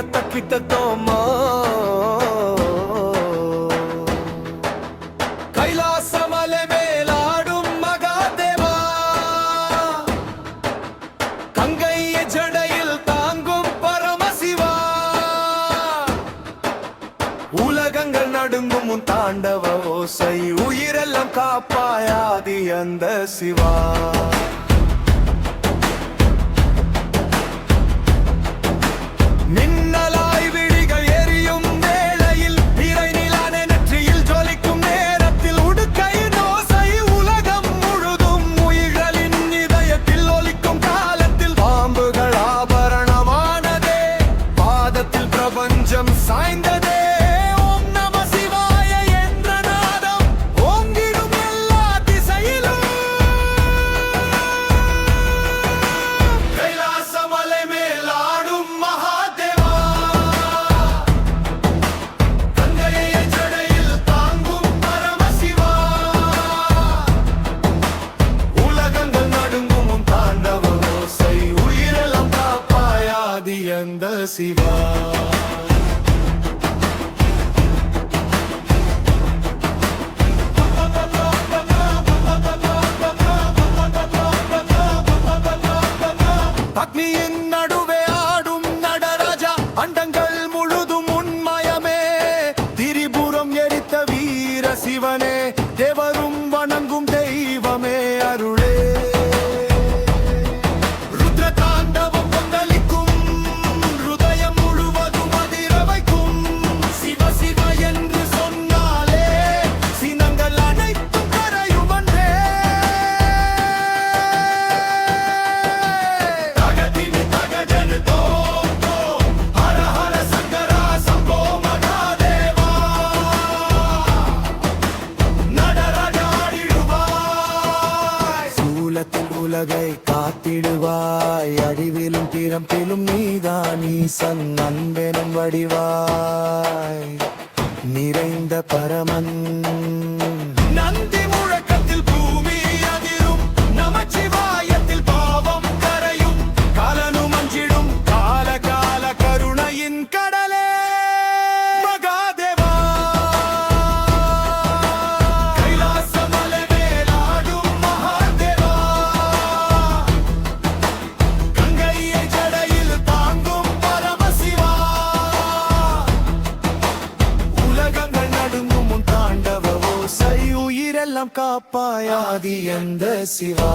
தக்கிட்டத்தோமா கைலாசமலை மேலாடும் மகாதேவா கங்கைய ஜடையில் தாங்கும் பரமசிவா உலகங்கள் நடுங்கும் உன் தாண்டவ ஓசை உயிரெல்லாம் காப்பாயாதி அந்த சிவா சாய்ந்ததே ஓம் நம சிவாய என்ற நாதம் ஓங்கிடும் எல்லா திசையிலும் கைலாசமலை மேலாடும் மகாதேவா கங்கையை ஜடையில் தாங்கும் பரமசிவா உலகங்கள் நடுங்கும் உன் தாண்டவ ஓசை உயிரெல்லாம் காப்பாயாதி அந்த சிவா அக்னியின் நடுவே ஆடும் நடராஜா அண்டங்கள் முழுதும் உண்மயமே திரிபுரம் எரித்த வீர சிவனே தேவரும் வணங்கும் தெய்வமே அருளே ருத்ர தாண்டவம் கொந்தளிக்கும் ஹிருதயம் முழுவதும் அதிர வைக்கும் சிவ சிவ என்று சொன்னாலே சினங்கள் அனைத்தும் கரையும் அன்றே உலகை காத்திடுவாய் அழிவிலும் பிறப்பிலும் நீதான் ஈசன் அன்பெனும் வடிவாய் நிறைந்த பரமன் நந்தி முழக்கத்தில் பூமி அதிரும் நமச்சிவாயத்தில் பாவம் கரையும் காலனும் அஞ்சிடும் கால கால கருணையின் கடலே மகாதேவா கைலாசமலை மேலாடும் மகாதேவா கங்கையை ஜடையில் தாங்கும் பரமசிவா உலகங்கள் நடுங்கும் உன் தாண்டவ ஓசை உயிரெல்லாம் காப்பாயாதி அந்த சிவா